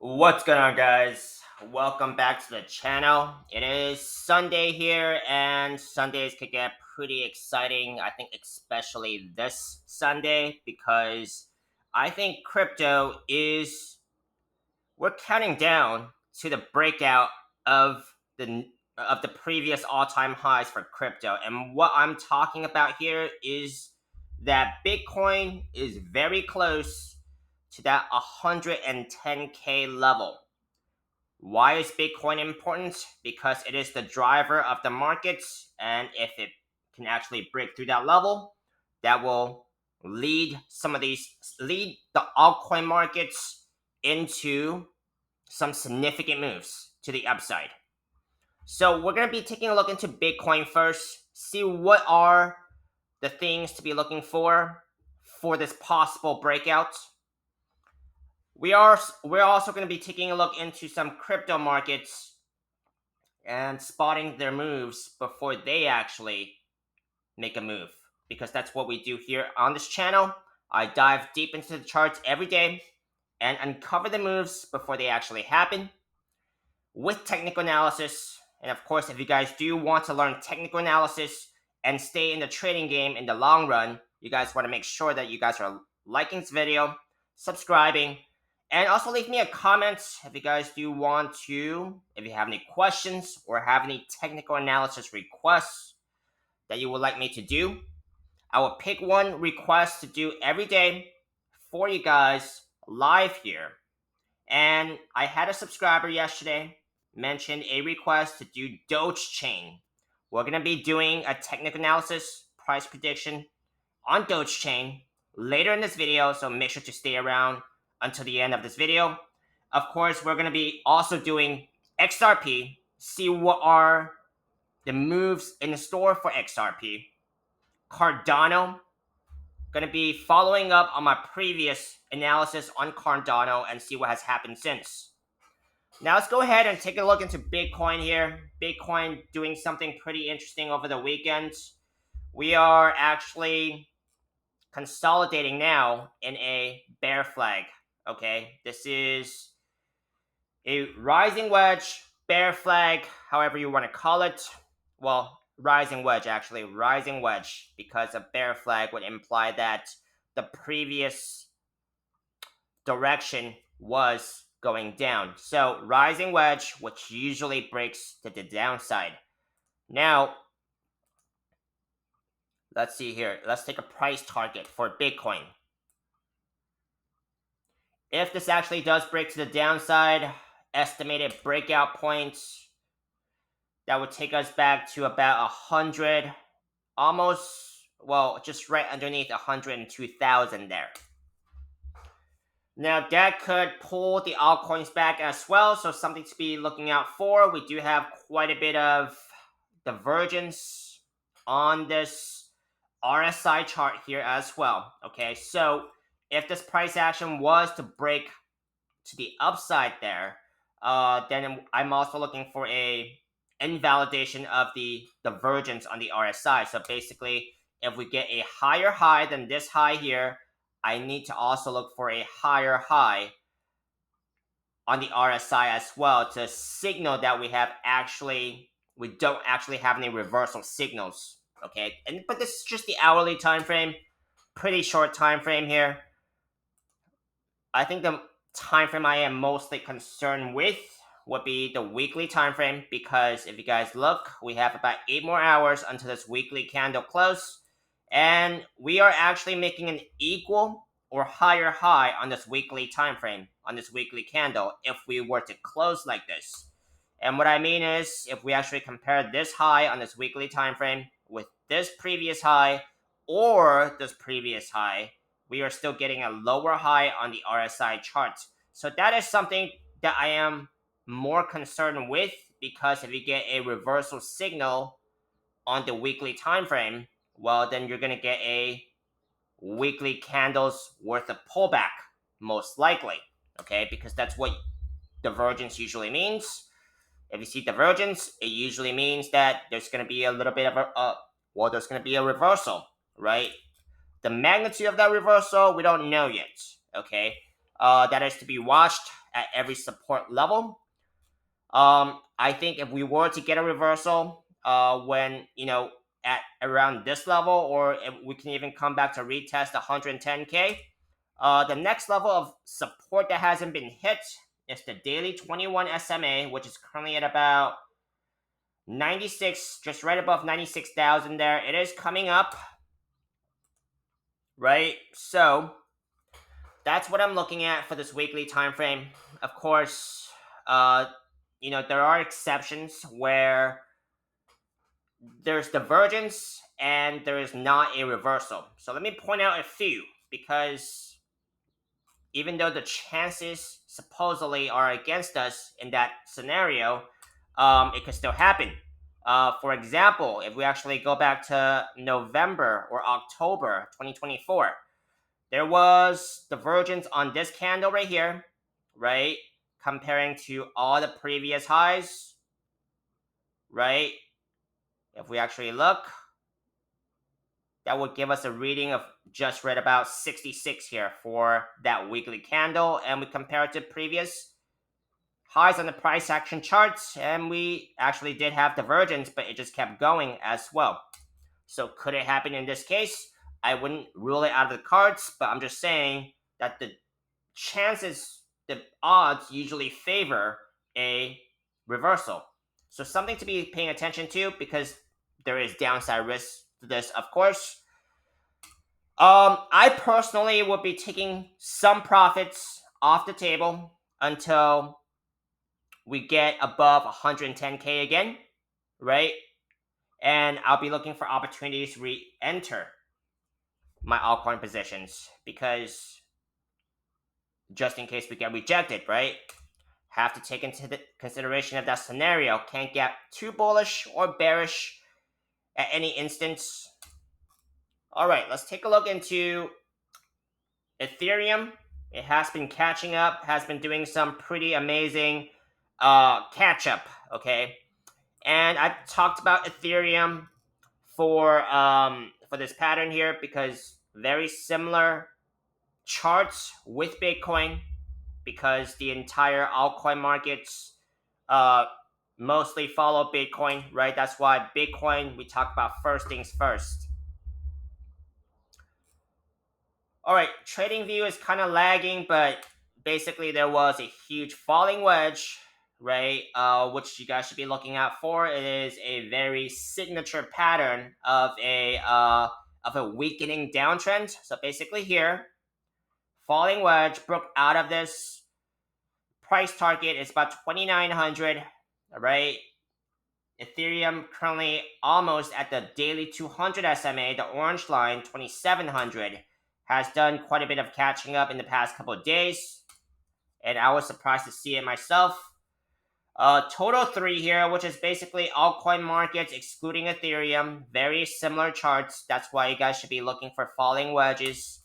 What's going on, guys? Welcome back to the channel. It is Sunday here, and Sundays could get pretty exciting. I think especially this Sunday, because I think crypto is we're counting down to the breakout of the previous all-time highs for crypto. And what I'm talking about here is that Bitcoin is very close to that 110K level. Why is Bitcoin important? Because it is the driver of the markets, and if it can actually break through that level, that will lead the altcoin markets into some significant moves to the upside. So we're going to be taking a look into Bitcoin first, see what are the things to be looking for this possible breakout. We're also going to be taking a look into some crypto markets and spotting their moves before they actually make a move, because that's what we do here on this channel. I dive deep into the charts every day and uncover the moves before they actually happen with technical analysis. And of course, if you guys do want to learn technical analysis and stay in the trading game in the long run, you guys want to make sure that you guys are liking this video, subscribing, and also leave me a comment if you guys do want to, if you have any questions or have any technical analysis requests that you would like me to do. I will pick one request to do every day for you guys live here. And I had a subscriber yesterday mention a request to do Dogechain. We're going to be doing a technical analysis price prediction on Dogechain later in this video, so make sure to stay around until the end of this video. Of course, we're going to be also doing XRP, see what are the moves in the store for XRP. Cardano, going to be following up on my previous analysis on Cardano and see what has happened since. Now let's go ahead and take a look into Bitcoin here. Bitcoin doing something pretty interesting over the weekend. We are actually consolidating now in a bear flag. Okay, this is a rising wedge, bear flag, however you want to call it. Well, rising wedge, actually, rising wedge, because a bear flag would imply that the previous direction was going down. So rising wedge, which usually breaks to the downside. Now, let's see here. Let's take a price target for Bitcoin. If this actually does break to the downside, estimated breakout points, that would take us back to about 100, almost, well, just right underneath 102,000 there. Now that could pull the altcoins back as well, so something to be looking out for. We do have quite a bit of divergence on this RSI chart here as well. Okay, so if this price action was to break to the upside there, then I'm also looking for a invalidation of the divergence on the RSI. So basically, if we get a higher high than this high here, I need to also look for a higher high on the RSI as well to signal that we don't actually have any reversal signals. Okay, but this is just the hourly time frame, pretty short time frame here. I think the time frame I am mostly concerned with would be the weekly time frame, because if you guys look, we have about 8 more hours until this weekly candle close, and we are actually making an equal or higher high on this weekly time frame, on this weekly candle, if we were to close like this. And what I mean is, if we actually compare this high on this weekly time frame with this previous high or this previous high, we are still getting a lower high on the RSI chart. So that is something that I am more concerned with, because if you get a reversal signal on the weekly time frame, well, then you're going to get a weekly candles worth of pullback, most likely. Okay, because that's what divergence usually means. If you see divergence, it usually means that there's going to be a little bit of there's going to be a reversal, right? The magnitude of that reversal, we don't know yet. Okay, that is to be watched at every support level. I think if we were to get a reversal, when at around this level, or if we can even come back to retest 110K, the next level of support that hasn't been hit is the daily 21 SMA, which is currently at about 96, just right above 96,000 there. It is coming up, right? So that's what I'm looking at for this weekly time frame. Of course, uh, there are exceptions where there's divergence and there is not a reversal. So let me point out a few, because even though the chances supposedly are against us in that scenario, it could still happen. For example, if we actually go back to November or October 2024, there was divergence on this candle right here, right? Comparing to all the previous highs, right? If we actually look, that would give us a reading of just right about 66 here for that weekly candle. And we compare it to previous highs on the price action charts, and we actually did have divergence, but it just kept going as well. So could it happen in this case? I wouldn't rule it out of the cards, but I'm just saying that the chances, the odds usually favor a reversal. So something to be paying attention to, because there is downside risk to this, of course. I personally would be taking some profits off the table until we get above 110K again, right? And I'll be looking for opportunities to re-enter my altcoin positions, because just in case we get rejected, right? Have to take into the consideration of that scenario. Can't get too bullish or bearish at any instance. All right, let's take a look into Ethereum. It has been catching up, has been doing some pretty amazing catch up, okay? And I talked about Ethereum for this pattern here, because very similar charts with Bitcoin, because the entire altcoin markets mostly follow Bitcoin, right? That's why Bitcoin, we talk about first things first. All right, trading view is kind of lagging, but basically there was a huge falling wedge, right? Which you guys should be looking out for. It is a very signature pattern of a weakening downtrend. So basically here, falling wedge broke out of this price target. It's about 2,900, right? Ethereum currently almost at the daily 200 SMA, the orange line, 2,700, has done quite a bit of catching up in the past couple of days, and I was surprised to see it myself. Total 3 here, which is basically altcoin markets excluding Ethereum. Very similar charts. That's why you guys should be looking for falling wedges,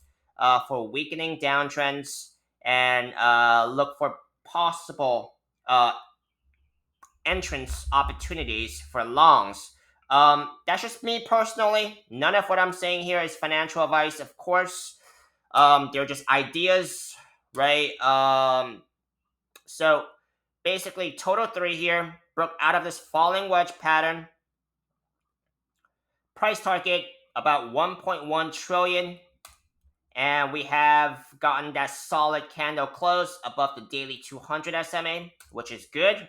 for weakening downtrends, and look for possible entrance opportunities for longs. That's just me personally. None of what I'm saying here is financial advice, of course. They're just ideas, right? So basically, total 3 here broke out of this falling wedge pattern. Price target about 1.1 trillion. And we have gotten that solid candle close above the daily 200 SMA, which is good,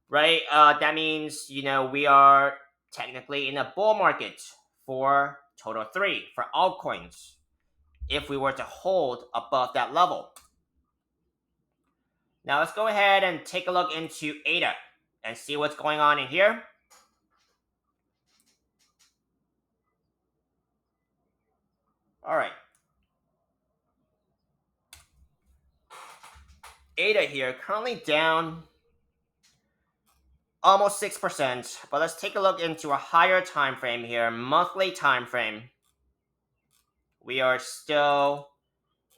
right? That means, we are technically in a bull market for total 3 for altcoins if we were to hold above that level. Now let's go ahead and take a look into ADA and see what's going on in here. All right. ADA here currently down almost 6%, but let's take a look into a higher time frame here, monthly time frame. We are still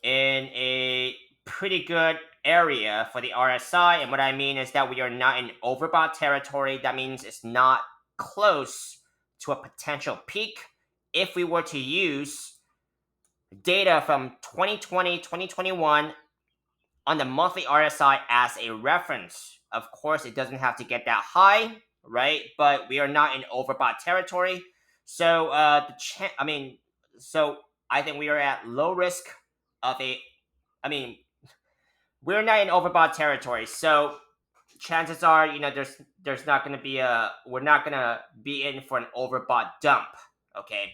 in a pretty good area for the RSI, and what I mean is that we are not in overbought territory. That means it's not close to a potential peak. If we were to use data from 2020, 2021, on the monthly RSI as a reference. Of course, it doesn't have to get that high, right? But we are not in overbought territory. So so I think we are at low risk of a. I mean, we're not in overbought territory, so chances are, there's not going to be we're not going to be in for an overbought dump. Okay.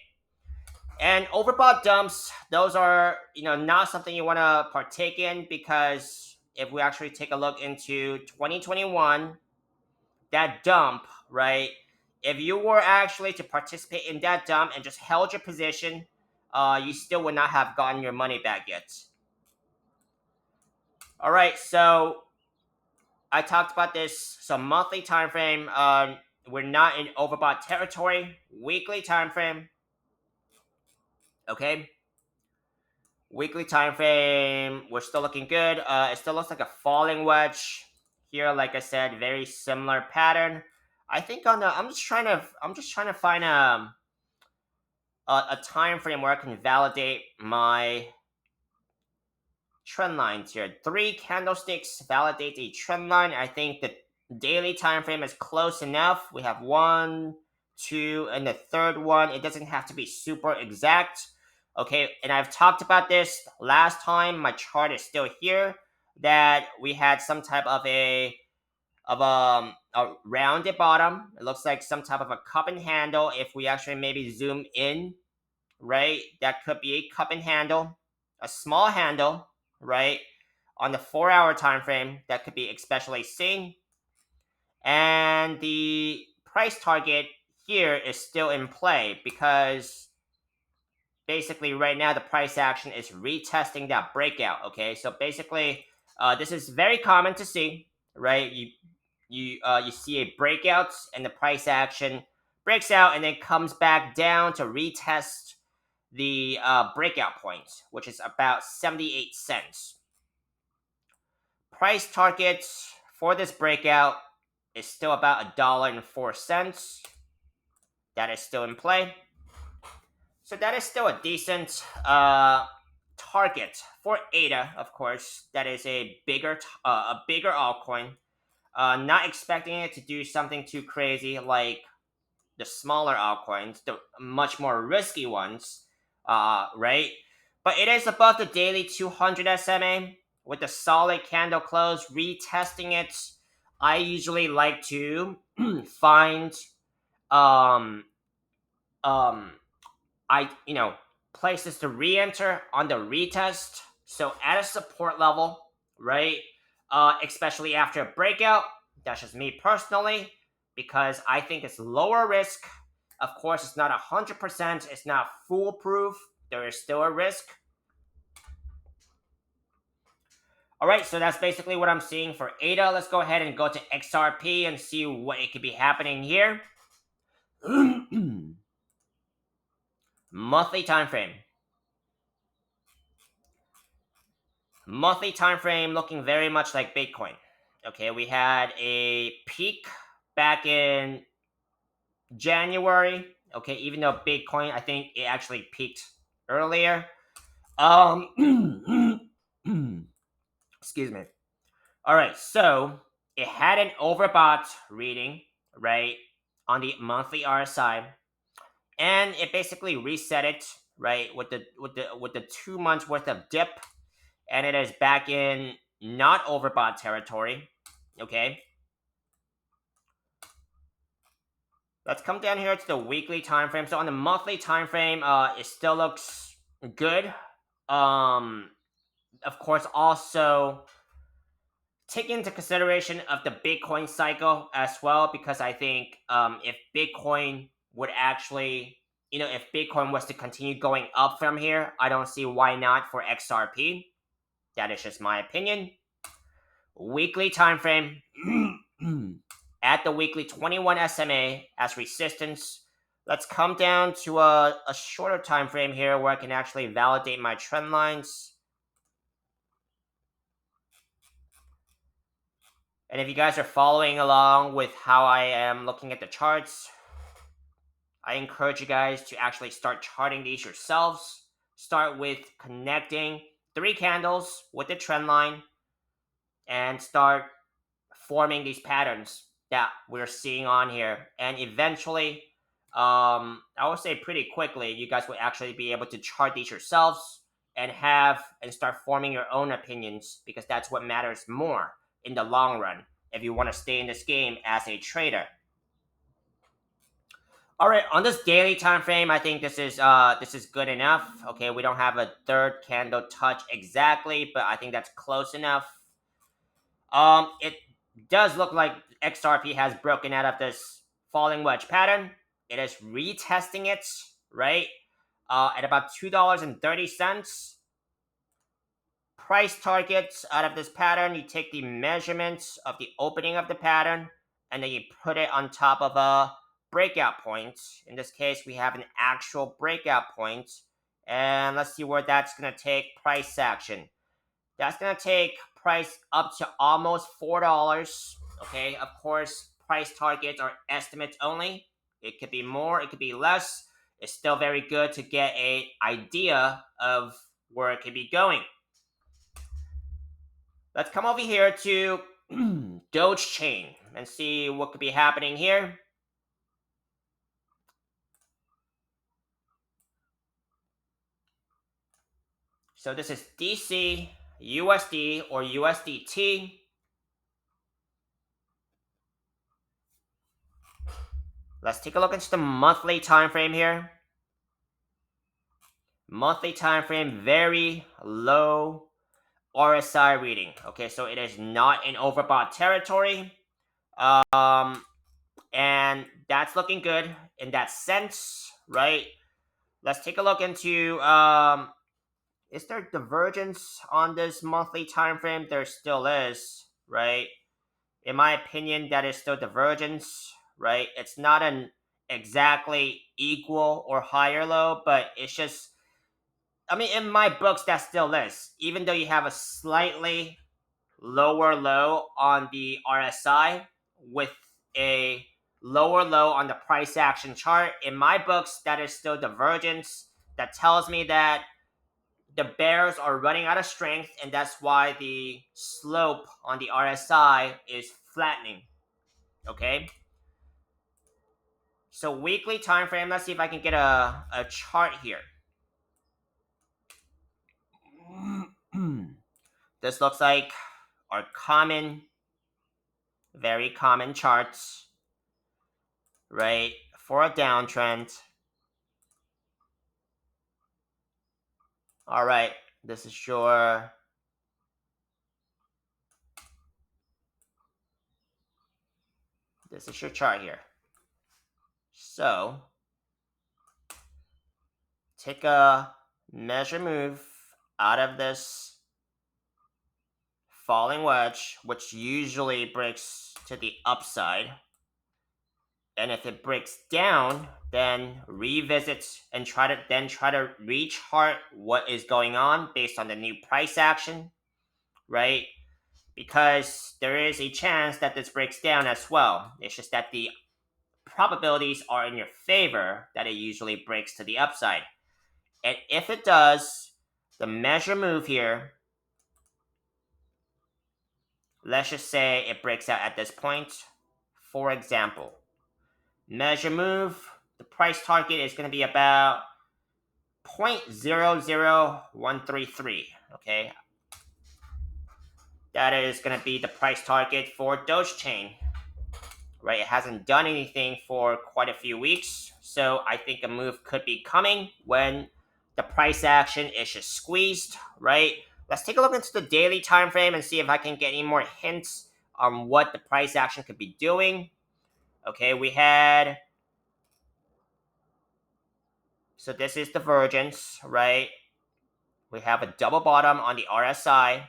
And overbought dumps, those are, not something you want to partake in, because if we actually take a look into 2021, that dump, right? If you were actually to participate in that dump and just held your position, you still would not have gotten your money back yet. All right, so I talked about this. So monthly time frame, we're not in overbought territory. Weekly time frame, okay. Weekly time frame, we're still looking good. It still looks like a falling wedge here. Like I said, very similar pattern. I think on the I'm just trying to find a time frame where I can validate my trend lines here. 3 candlesticks validate a trend line. I think the daily time frame is close enough. We have 1, 2, and the third one. It doesn't have to be super exact. Okay, and I've talked about this last time. My chart is still here. That we had some type of a rounded bottom. It looks like some type of a cup and handle. If we actually maybe zoom in, right, that could be a cup and handle, a small handle, right, on the 4-hour time frame. That could be especially seen. And the price target here is still in play, because basically right now the price action is retesting that breakout. Okay, so basically this is very common to see, right? You see a breakout and the price action breaks out and then comes back down to retest the breakout point, which is about 78 cents. Price target for this breakout is still about $1.04. That is still in play. So that is still a decent target for ADA, of course. That is a bigger altcoin. Not expecting it to do something too crazy like the smaller altcoins, the much more risky ones, right? But it is above the daily 200 SMA with a solid candle close, retesting it. I usually like to find um um I places to re-enter on the retest. So at a support level, right? Especially after a breakout. That's just me personally, because I think it's lower risk. Of course, it's not 100%. It's not foolproof. There is still a risk. All right, so that's basically what I'm seeing for ADA. Let's go ahead and go to XRP and see what it could be happening here. Monthly time frame. Monthly time frame looking very much like Bitcoin. Okay, we had a peak back in January. Okay, even though Bitcoin, I think it actually peaked earlier. Excuse me. All right, so it had an overbought reading, right, on the monthly RSI, and it basically reset it, right, with the 2 months worth of dip, and it is back in not overbought territory. Okay, let's come down here to the weekly time frame. So on the monthly time frame, it still looks good. Of course, also take into consideration of the Bitcoin cycle as well, because I think if Bitcoin would actually, if Bitcoin was to continue going up from here, I don't see why not for XRP. That is just my opinion. Weekly time frame. At the weekly 21 SMA as resistance. Let's come down to a shorter time frame here where I can actually validate my trend lines. And if you guys are following along with how I am looking at the charts, I encourage you guys to actually start charting these yourselves. Start with connecting 3 candles with the trend line. and start forming these patterns that we're seeing on here. And eventually, I would say pretty quickly, you guys will actually be able to chart these yourselves and start forming your own opinions, because that's what matters more in the long run if you want to stay in this game as a trader. All right, on this daily time frame, I think this is good enough. Okay, we don't have a third candle touch exactly, but I think that's close enough. It does look like XRP has broken out of this falling wedge pattern. It is retesting it, right? At about $2.30. Price targets out of this pattern, you take the measurements of the opening of the pattern, and then you put it on top of a breakout point. In this case, we have an actual breakout point, and let's see where that's going to take price action. That's going to take price up to almost $4. Okay, of course, price targets are estimates only. It could be more, it could be less. It's still very good to get an idea of where it could be going. Let's come over here to Dogechain and see what could be happening here. So this is DC, USD, or USDT. Let's take a look into the monthly time frame here. Monthly time frame, very low RSI reading. Okay, so it is not in overbought territory. And that's looking good in that sense, right? Let's take a look into is there divergence on this monthly time frame? There still is, right? In my opinion, that is still divergence, right? It's not an exactly equal or higher low, but it's just, I mean, in my books, that still is. Even though you have a slightly lower low on the RSI with a lower low on the price action chart, in my books, that is still divergence. That tells me that the bears are running out of strength, and that's why the slope on the RSI is flattening. Okay, so weekly time frame, let's see if I can get a chart here. This looks like our very common charts, right, for a downtrend. All right, this is your chart here. So take a measure move out of this falling wedge, which usually breaks to the upside. And if it breaks down, then revisit and try to rechart what is going on based on the new price action, right? Because there is a chance that this breaks down as well. It's just that the probabilities are in your favor that it usually breaks to the upside. And if it does, the measure move here, let's just say it breaks out at this point. For example, measure move, the price target is going to be about 0.00133. Okay, that is going to be the price target for Dogechain. Right, it hasn't done anything for quite a few weeks, so I think a move could be coming when the price action is just squeezed. Right, let's take a look into the daily time frame and see if I can get any more hints on what the price action could be doing. Okay, so this is divergence, right? We have a double bottom on the RSI.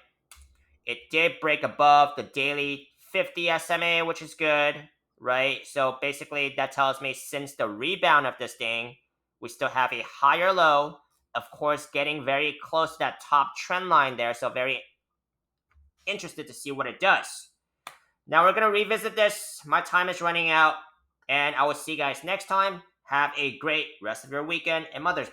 It did break above the daily 50 SMA, which is good, right? So basically that tells me since the rebound of this thing, we still have a higher low, of course, getting very close to that top trend line there. So very interested to see what it does. Now we're going to revisit this. My time is running out, and I will see you guys next time. Have a great rest of your weekend and Mother's Day.